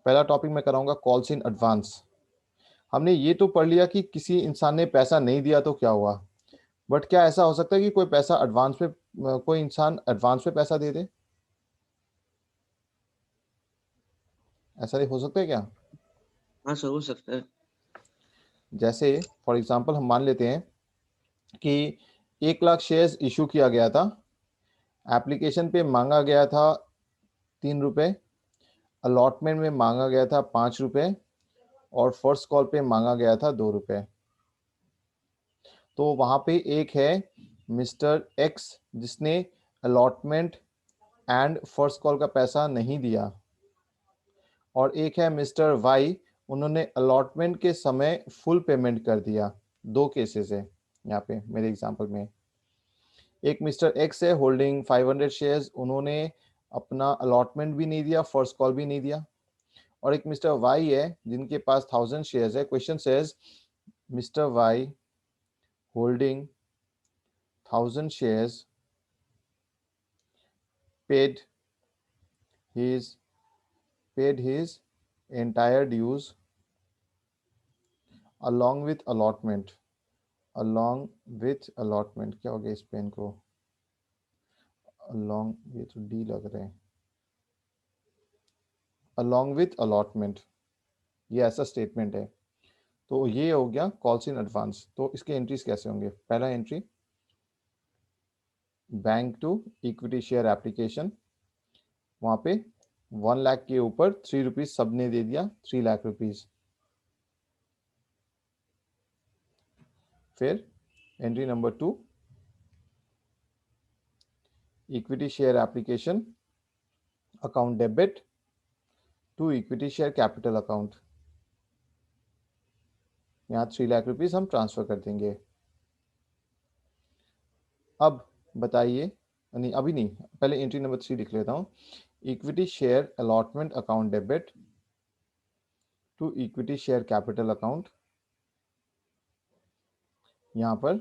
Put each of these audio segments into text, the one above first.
पहला टॉपिक मैं कराऊंगा कॉल्स इन एडवांस। हमने ये तो पढ़ लिया कि किसी इंसान ने पैसा नहीं दिया तो क्या हुआ, बट क्या ऐसा हो सकता है कि कोई पैसा एडवांस में, कोई इंसान एडवांस में पैसा दे दे? ऐसा हो सकता है क्या? हाँ सर, हो सकता है। जैसे फॉर एग्जांपल हम मान लेते हैं कि 1 लाख शेयर्स इशू किया गया था, एप्लीकेशन पे मांगा गया था 3 रुपए, अलॉटमेंट में मांगा गया था 5 रुपए, और फर्स्ट कॉल पे मांगा गया था 2 रुपए। तो वहां पे एक है मिस्टर एक्स जिसने अलॉटमेंट एंड फर्स्ट कॉल का पैसा नहीं दिया, और एक है मिस्टर वाई, उन्होंने अलॉटमेंट के समय फुल पेमेंट कर दिया। दो केसेस है यहाँ पे मेरे एग्जांपल में। एक मिस्टर एक्स है होल्डिंग 500 शेयर्स, उन्होंने अपना अलॉटमेंट भी नहीं दिया, फर्स्ट कॉल भी नहीं दिया। और एक मिस्टर वाई है जिनके पास 1000 शेयर्स है। Question says mister Y holding 1000 shares paid his paid his entire dues along with allotment, क्या हो गया इस पेन को? along, ये तो डी लग रहे हैं, along with allotment, ये ऐसा स्टेटमेंट है। तो ये हो गया कॉल्स इन एडवांस। तो इसके एंट्रीज कैसे होंगे? पहला entry bank to equity share application, वहां पे 1 लाख के ऊपर 3 रुपीज सबने दे दिया, 3 लाख रुपीज। फिर entry number 2 equity share application account debit to equity share capital account, यहाँ 3 लाख रुपीज हम ट्रांसफर कर देंगे। अब बताइए, नहीं अभी नहीं, पहले एंट्री नंबर 3 लिख लेता हूँ। Equity share allotment account debit to equity share capital account, यहाँ पर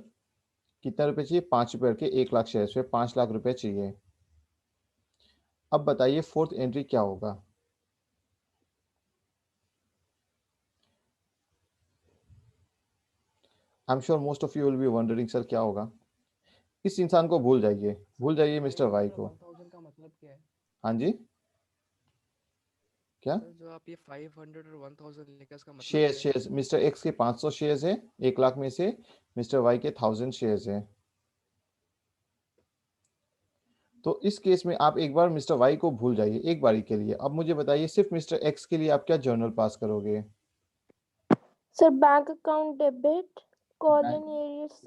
कितना रुपए चाहिए? 5 रुपए करके 1 लाख शेयर पे 5 लाख रुपए चाहिए। अब बताइए फोर्थ एंट्री क्या होगा? I am sure most of you will be wondering sir क्या होगा। इस इंसान को भूल जाइए मिस्टर वाई को। 1000 का मतलब क्या है? हाँ जी, क्या? सर जो आप ये 500 और 1000 लिखा इसका मतलब शेयर्स, क्या है? शेयर्स मिस्टर एक्स के 500 शेयर्स है 1 लाख में से, मिस्टर वाई के 1000 शेयर्स है। तो इस केस में आप एक बार मिस्टर वाई को भूल जाइए एक बारी के लिए। अब मुझे बताइए सिर्फ मिस्टर एक्स के लिए आप क्या जर्नल पास करोगे? Sir bank account debit, call in arrears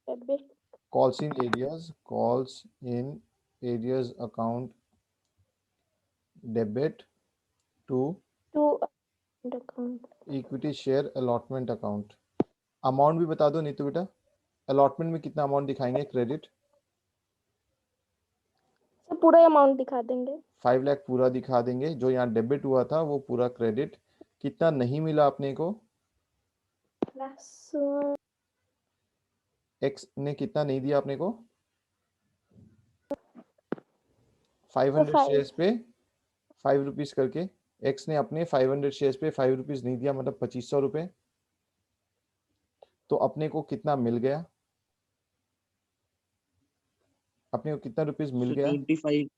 debit, calls in arrears account debit to to account. Equity share allotment account. Amount भी बता दो नहीं तो बेटा, अलॉटमेंट में कितना अमाउंट दिखाएंगे क्रेडिट? सर पूरा अमाउंट दिखा देंगे। 5 लाख पूरा दिखा देंगे। जो यहाँ डेबिट हुआ था वो पूरा क्रेडिट। कितना नहीं मिला अपने को? एक्स ने कितना नहीं दिया अपने को? 500 शेयर्स पे 5 रुपीज करके एक्स ने अपने 500 शेयर्स पे 5 रुपीज नहीं दिया, मतलब 2500 रुपए। तो अपने को कितना मिल गया? अपने को कितना रुपीज मिल गया? 25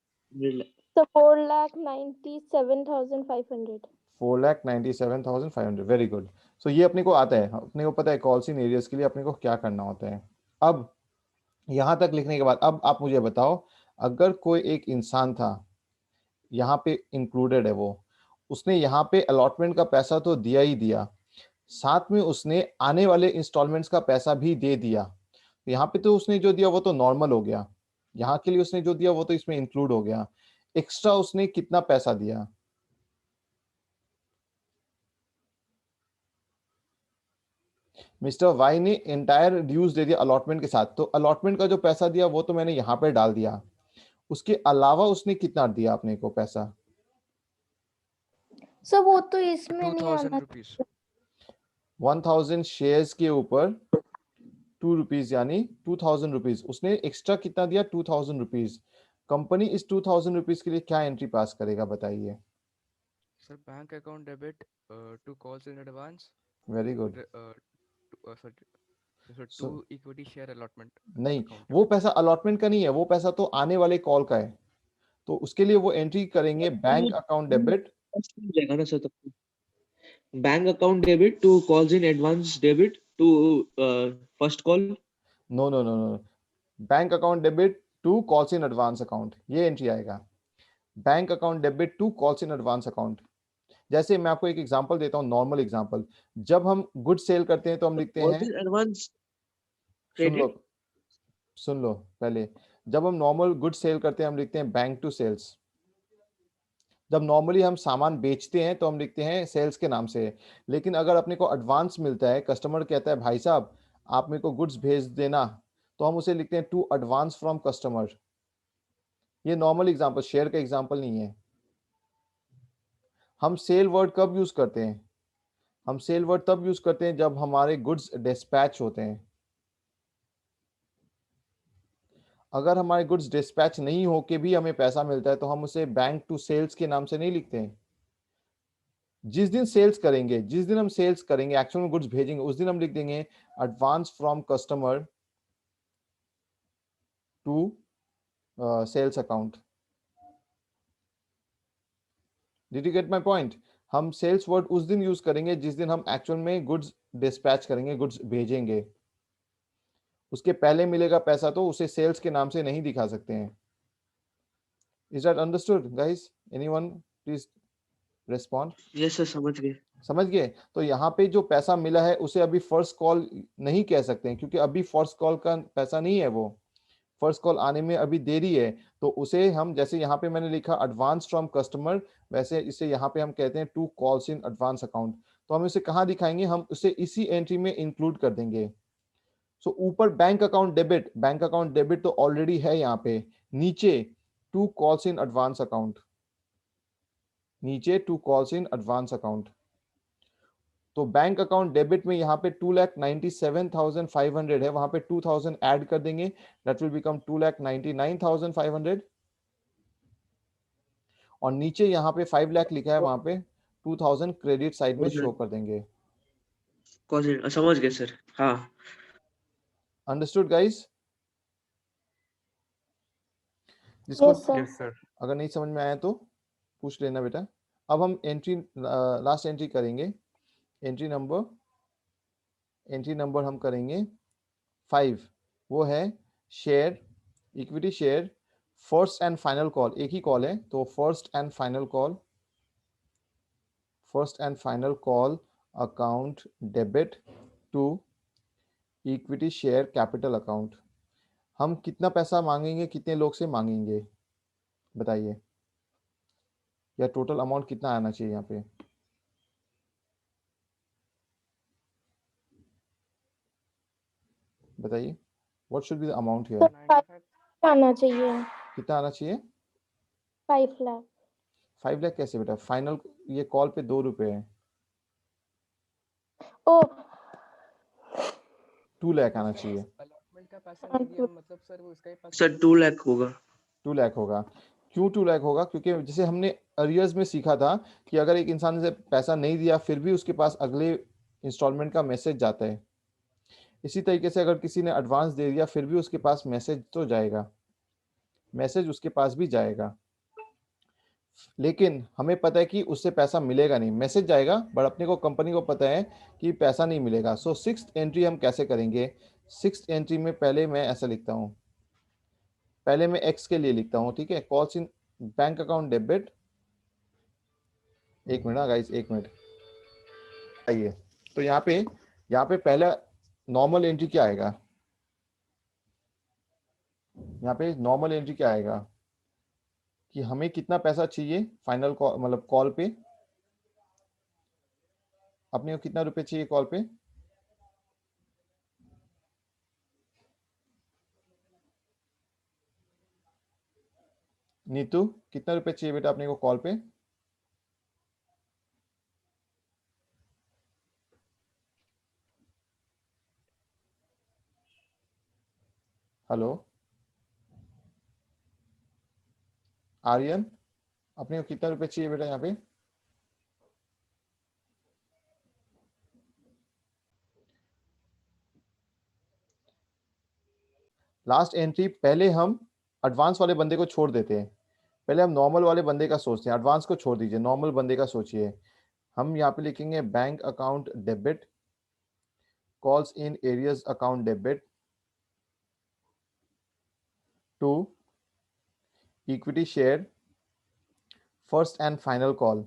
तो 4,97,500। 4,97,500। Very good. सो ये अपने को आता है, अपने को पता है कॉल्स इन एरियस के लिए अपने को क्या करना होता है। अब यहां तक लिखने के बाद अब आप मुझे बताओ, अगर कोई एक इंसान था यहाँ पे इंक्लूडेड है, वो उसने यहाँ पे अलॉटमेंट का पैसा तो दिया ही दिया, साथ में उसने आने वाले इंस्टॉलमेंट्स का पैसा भी दे दिया। यहाँ पे तो उसने जो दिया वो तो नॉर्मल हो गया, यहाँ के लिए उसने जो दिया वो तो इसमें इंक्लूड हो गया। एक्स्ट्रा उसने कितना पैसा दिया? मिस्टर वाई ने एंटायर ड्यूज दे दिया अलॉटमेंट के साथ, तो अलॉटमेंट का जो पैसा दिया वो तो मैंने यहाँ पे डाल दिया। उसके अलावा उसने कितना दिया अपने को पैसा? सर वो तो इसमें नहीं 2000 आना। रुपीज। 1000 शेयर्स के ऊपर 2 रुपीज, यानी 2000 रुपीज उसने एक्स्ट्रा कितना दिया? 2000 रुपीज। कंपनी इस 2000 रुपीज के लिए क्या एंट्री पास करेगा बताइए? Sir, bank account debit, 2 calls in advance. Very good. Sir, 2 equity share allotment नहीं, account. वो पैसा अलॉटमेंट का नहीं है, वो पैसा तो आने वाले कॉल का है, तो उसके लिए वो एंट्री करेंगे बैंक अकाउंट डेबिट। जाएगा ना सर तब। Bank account debit to calls in advance debit to first call. No no no no, bank account debit to calls in advance account, ये एंट्री आएगा। Bank account debit to calls in advance account. जैसे मैं आपको एक example देता हूं, normal example. जब हम गुड सेल करते हैं तो हम लिखते कॉल्स हैं, in advance soon low credit. सुन लो पहले, जब हम नॉर्मल गुड सेल करते हैं हम लिखते हैं बैंक टू सेल्स। जब नॉर्मली हम सामान बेचते हैं तो हम लिखते हैं सेल्स के नाम से। लेकिन अगर अपने को एडवांस मिलता है, कस्टमर कहता है भाई साहब आप मेरे को गुड्स भेज देना, तो हम उसे लिखते हैं टू एडवांस फ्रॉम कस्टमर। ये नॉर्मल एग्जांपल, शेयर का एग्जांपल नहीं है। हम सेल वर्ड कब यूज करते हैं? हम सेल वर्ड तब यूज करते हैं जब हमारे गुड्स डिस्पैच होते हैं। अगर हमारे गुड्स डिस्पैच नहीं होके भी हमें पैसा मिलता है तो हम उसे बैंक टू सेल्स के नाम से नहीं लिखते हैं। जिस दिन सेल्स करेंगे, जिस दिन हम सेल्स करेंगे, एक्चुअल में गुड्स भेजेंगे, उस दिन हम लिख देंगे advance from customer to sales account. Did you get my point? हम सेल्स वर्ड उस दिन यूज करेंगे जिस दिन हम एक्चुअल में गुड्स डिस्पैच करेंगे, गुड्स भेजेंगे। उसके पहले मिलेगा पैसा तो उसे सेल्स के नाम से नहीं दिखा सकते हैं। Is that understood guys? Anyone please respond. Yes sir, समझ गए। समझ गए? तो यहाँ पे जो पैसा मिला है उसे अभी फर्स्ट कॉल नहीं कह सकते हैं, क्योंकि अभी फर्स्ट कॉल का पैसा नहीं है, वो फर्स्ट कॉल आने में अभी देरी है। तो उसे हम, जैसे यहाँ पे मैंने लिखा एडवांस फ्रॉम कस्टमर, वैसे इसे यहाँ पे हम कहते हैं to calls in advance account. तो हम इसे कहाँ दिखाएंगे? हम उसे इसी एंट्री में इंक्लूड कर देंगे। सो ऊपर bank account debit, bank account debit तो ऑलरेडी है यहाँ पे। नीचे to calls in advance account, नीचे to calls in advance account. तो बैंक अकाउंट डेबिट में यहाँ पे 2,97,500 है, वहां पे 2,000 ऐड कर देंगे, दैट विल बिकम 2,99,500। और नीचे यहाँ पे 5 लाख लिखा है, वहां पे 2,000 क्रेडिट साइड में शो कर देंगे। कॉल्स इन, समझ गए सर। हाँ अंडरस्टूड गाइस? जिसको यस सर। Yes, sir. अगर नहीं समझ में आया तो पूछ लेना बेटा। अब हम एंट्री, लास्ट एंट्री करेंगे। एंट्री नंबर हम करेंगे 5। वो है share, equity share, first and final call. एक ही कॉल है तो first and final call, first and final call account debit to equity share capital account. हम कितना पैसा मांगेंगे, कितने लोग से मांगेंगे बताइए, या टोटल अमाउंट कितना आना चाहिए यहाँ पे? बताइए, what should be the amount here? 95. आना चाहिए। कितना आना चाहिए? 5 लाख। 5 लाख कैसे बेटा? फाइनल, ये कॉल पे 2 रुपए है। ओ 2 लाख आना चाहिए। Allotment का पैसा नहीं दिया मतलब सर वो इसका ही पैसा सर, 2 लाख होगा। 2 लाख होगा। क्यों 2 लाख होगा? क्योंकि जैसे हमने अरियर्स में सीखा था कि अगर एक इंसान ने पैसा नहीं दिया फिर भी उसके पास अगले इंस्टॉलमेंट का मैसेज जाता है, इसी तरीके से अगर किसी ने एडवांस दे दिया फिर भी उसके पास मैसेज तो जाएगा, मैसेज उसके पास भी जाएगा। लेकिन हमें पता है कि उससे पैसा मिलेगा नहीं, मैसेज जाएगा, बट अपने को, कंपनी को पता है कि पैसा नहीं मिलेगा। सो सिक्स्थ एंट्री हम कैसे करेंगे? सिक्स्थ एंट्री में पहले मैं ऐसा लिखता हूँ, पहले मैं एक्स के लिए लिखता हूँ, ठीक है? Calls in bank account debit, एक मिनट गाइस, एक मिनट आइए। तो यहाँ पे पहला नॉर्मल एंट्री क्या आएगा? यहाँ पे नॉर्मल एंट्री क्या आएगा कि हमें कितना पैसा चाहिए फाइनल कॉल, मतलब कॉल पे अपने को कितना रुपए चाहिए कॉल पे? नीतू, कितना रुपए चाहिए बेटा अपने को कॉल पे? हेलो आर्यन, अपने को कितना रुपए चाहिए बेटा यहाँ पे? लास्ट एंट्री पहले हम एडवांस वाले बंदे को छोड़ देते हैं, पहले हम नॉर्मल वाले बंदे का सोचते हैं, एडवांस को छोड़ दीजिए, नॉर्मल बंदे का सोचिए। हम यहाँ पे लिखेंगे bank account debit, calls in arrears account debit to equity share first and final call.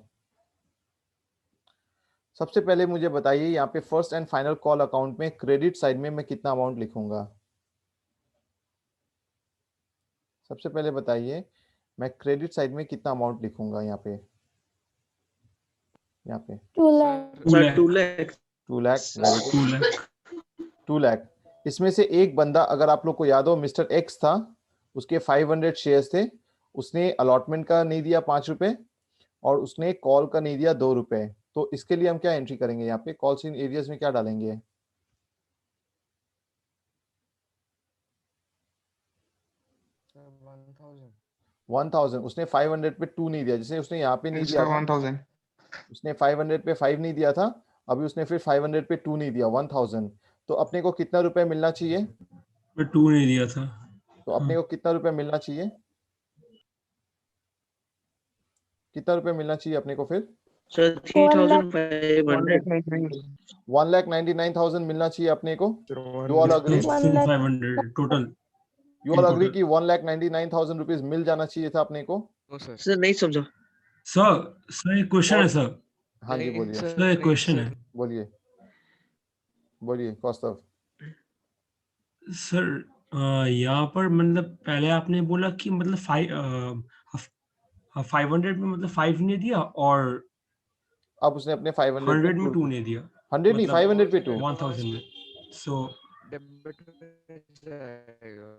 सबसे पहले मुझे बताइए यहाँ पे first and final call account में क्रेडिट साइड में मैं कितना अमाउंट लिखूंगा? सबसे पहले बताइए मैं क्रेडिट साइड में कितना अमाउंट लिखूंगा? यहाँ पे 2 lakh. Sir 2 lakh 2 lakh, very good, 2 lakh. इसमें से एक बंदा, अगर आप लोग को याद हो, मिस्टर एक्स था, उसके 500 शेयर्स थे, उसने अलॉटमेंट का नहीं दिया 5 रुपए और उसने कॉल का नहीं दिया 2 रुपए। तो इसके लिए हम क्या एंट्री करेंगे? यहाँ पे कॉल्स इन एरियाज में क्या डालेंगे? सर 1000। 1000। उसने 500 पे 2 नहीं दिया, जैसे उसने यहाँ पे नहीं दिया था, 1000 उसने 500 पे 5 नहीं दिया था, अभी उसने फिर 500 पे 2 नहीं दिया, 1000। तो अपने को कितना रुपए मिलना चाहिए? मैं 2 नहीं दिया था। तो अपने को कितना रुपए मिलना चाहिए? कितना रुपए मिलना चाहिए अपने को फिर? सर 3500 1,99,000 मिलना चाहिए अपने को। You all agree? 500 total. You all agree कि 1,99,000 रुपीज मिल जाना चाहिए था अपने को? No sir. सर नहीं समझा। सर एक क्वेश्चन है सर। हाँ जी बोलिए, सर एक क्वेश्चन है बोलिए बोलिए कौस्तव। सर। यहाँ पर मतलब पहले आपने बोला कि मतलब 500 में मतलब 5 नहीं दिया और अब उसने अपने 500 पे 100 में 2 नहीं दिया। 100 नहीं, 500 पे 2। 1000 में। सो डेबिट में जाएगा।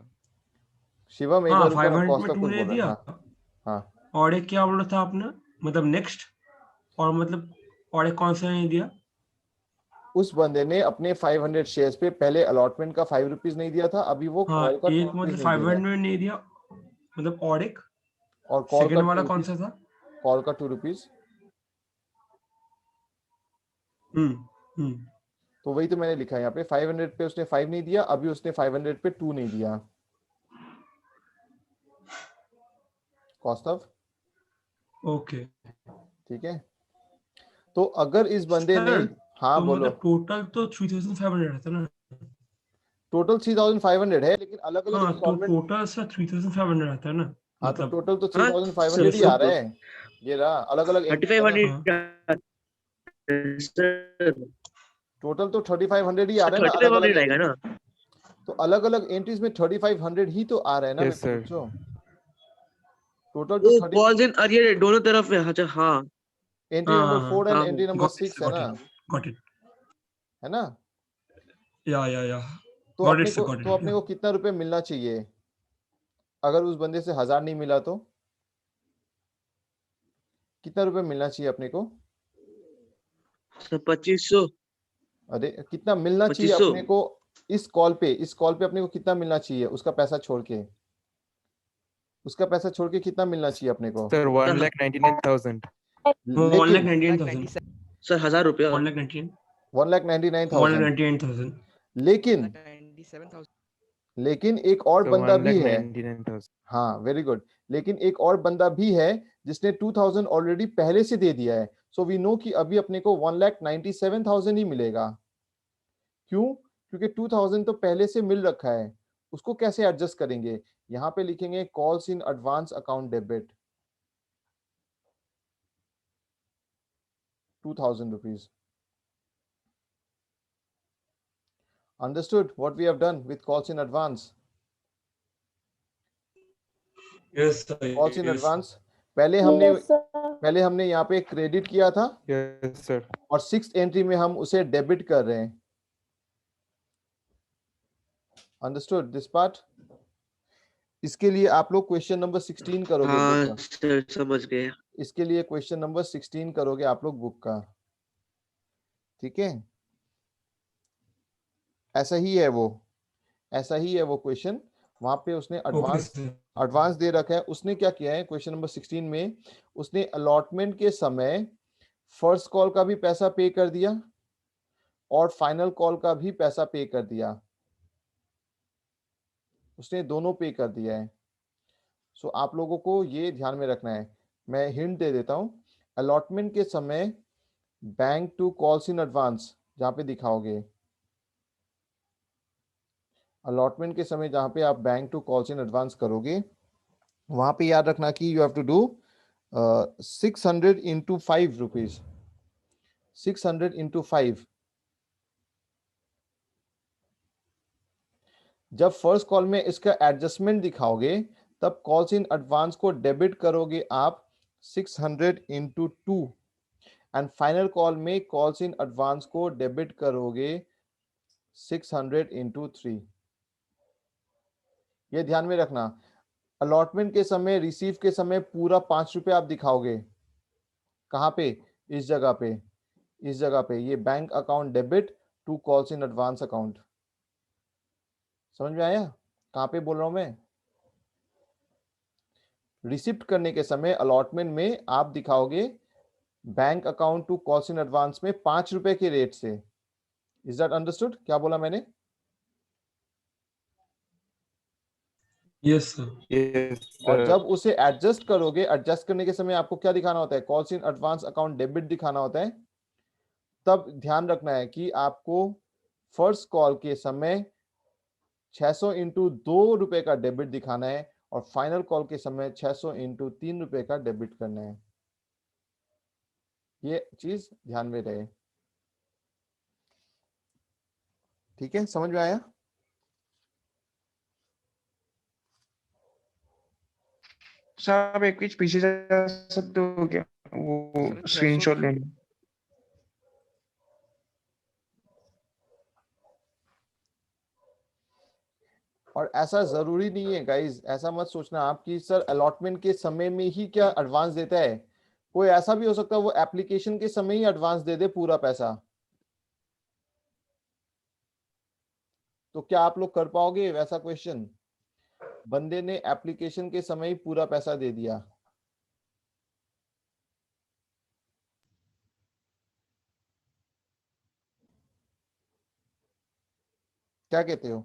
शिवम एक हाँ बार रुको ना, 500 में कौस्तव 2 कुछ नहीं बोल दिया। रहा है। हाँ और एक क्या बोला था आपने, मतलब नेक्स्ट, और मतलब और एक कौन सा नहीं दिया? उस बंदे ने अपने 500 शेयर्स पे पहले अलॉटमेंट का 5 रुपीज नहीं दिया था, अभी वो हाँ कॉल का 2 एक रुपीज मतलब नहीं 500 देगा, में नहीं दिया, मतलब और एक और कॉल का सेकंड वाला 2 कौन सा रुपीज, था? कॉल का 2 रुपीज। हम्म। तो वही तो मैंने लिखा है यहाँ पे, 500 पे उसने 5 नहीं दिया, अभी उसने 500 पे 2 नहीं दिया। कौस्तव ओके ठीक है। तो अगर इस बंदे ने, सर, हाँ तो बोलो, मतलब टोटल तो 3500 रहता ना। टोटल 3500 है, लेकिन अलग अलग हाँ तो इंस्टॉलमेंट। टोटल सर 3500 रहता है ना, हाँ तो मतलब टोटल तो हाँ, 3500 ही आ रहा है, ये रहा, अलग अलग 3500 सर टोटल तो 3500 ही आ रहा है ना, अलग 3500 अलग रहेगा ना। तो अलग अलग एंट्रीज में 3500 ही तो आ रहा है ना Yes, मेरे sir. बच्चों। टोटल वो तो 30, कॉल्स इन अरियर दोनों तरफ है। अच्छा हाँ एंट्री हाँ, नंबर हाँ, 4 एंड हाँ एंट्री नंबर 6 है ना, गॉट इट। है ना। या तो गॉट अपने इट सर, को गॉट तो अपने इट। को कितना रुपए मिलना चाहिए? अगर उस बंदे से 1000 नहीं मिला तो कितना रुपए मिलना चाहिए अपने को? सर 2500। अरे कितना मिलना चाहिए 2500 अपने को इस कॉल पे अपने को कितना मिलना चाहिए? उसका पैसा छोड़ के, उसका पैसा छोड़ के कितना मिलना चाहिए अपने को? Sir, 1,99,000. लेकिन 1,99,000। सर 1000 रुपया। 1,99,000। 1,99,000, 1,98,000। लेकिन 97,000. लेकिन एक और So बंदा भी है, 1,99,000. हाँ वेरी गुड, लेकिन एक और बंदा भी है जिसने 2000 ऑलरेडी पहले से दे दिया है। सो वी नो कि अभी अपने को 1,97,000 ही मिलेगा। क्यों? क्योंकि 2000 तो पहले से मिल रखा है। उसको कैसे एडजस्ट करेंगे? यहाँ पे लिखेंगे calls in advance account debit 2,000 rupees. Understood what we have done with calls in advance? Yes sir, Calls in yes. advance पहले Yes, sir. हमने यहाँ पे क्रेडिट किया था Yes, sir. और 6th एंट्री में हम उसे डेबिट कर रहे हैं। Understood this part? इसके लिए आप लोग क्वेश्चन नंबर 16 करोगे हाँ बुक का। सर समझ गए। इसके लिए क्वेश्चन नंबर 16 करोगे आप लोग बुक का, ठीक है। ऐसा ही है वो क्वेश्चन, वहां पे उसने ओके सर। एडवांस दे रखा है। उसने क्या किया है क्वेश्चन नंबर 16 में, उसने अलॉटमेंट के समय फर्स्ट कॉल का भी पैसा पे कर दिया और फाइनल कॉल का भी पैसा पे कर दिया। उसने दोनों पे कर दिया है। सो आप लोगों को ये ध्यान में रखना है। मैं हिंट दे देता हूँ, अलॉटमेंट के समय bank to calls in advance जहाँ पे दिखाओगे, अलॉटमेंट के समय जहाँ पे आप bank to calls in advance करोगे, वहां पे याद रखना कि you have to do 600 into 5 rupees, 600 into 5। जब फर्स्ट कॉल में इसका एडजस्टमेंट दिखाओगे, तब कॉल्स इन एडवांस को डेबिट करोगे आप 600 इंटू 2, एंड फाइनल कॉल में कॉल्स इन एडवांस को डेबिट करोगे 600 इंटू 3। ये ध्यान में रखना, अलॉटमेंट के समय, रिसीव के समय पूरा 5 रुपए आप दिखाओगे। कहाँ पे? इस जगह पे, इस जगह पे, ये bank account debit to calls in advance account. समझ में आया कहाँ पे बोल रहा हूं मैं? रिसिप्ट करने के समय अलॉटमेंट में आप दिखाओगे bank account to calls in advance में 5 रुपए के रेट से। Is that understood? क्या बोला मैंने? Yes sir. Yes, और sir. जब उसे एडजस्ट करोगे, एडजस्ट करने के समय आपको क्या दिखाना होता है? Calls in advance account debit दिखाना होता है। तब ध्यान रखना है कि आपको फर्स्ट कॉल के समय 600 इंटू 2 रुपए का डेबिट दिखाना है, और फाइनल कॉल के समय 600 इंटू 3 रुपए का डेबिट करना है। ये चीज ध्यान में रहे। ठीक है, समझ में आया? सर आप एक पेज पीछे जा सकते हो क्या, वो Sir, स्क्रीनशॉट threshold- लेने? और ऐसा जरूरी नहीं है गाइस, ऐसा मत सोचना आप कि सर अलॉटमेंट के समय में ही क्या एडवांस देता है। कोई ऐसा भी हो सकता है वो एप्लीकेशन के समय ही एडवांस दे दे पूरा पैसा। तो क्या आप लोग कर पाओगे वैसा क्वेश्चन? बंदे ने एप्लीकेशन के समय ही पूरा पैसा दे दिया, क्या कहते हो?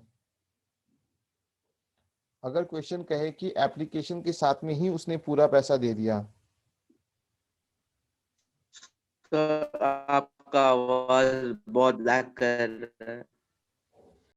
अगर क्वेश्चन कहे कि एप्लीकेशन के साथ में ही उसने पूरा पैसा दे दिया, सर आपका आवाज बहुत लैग कर रहा है।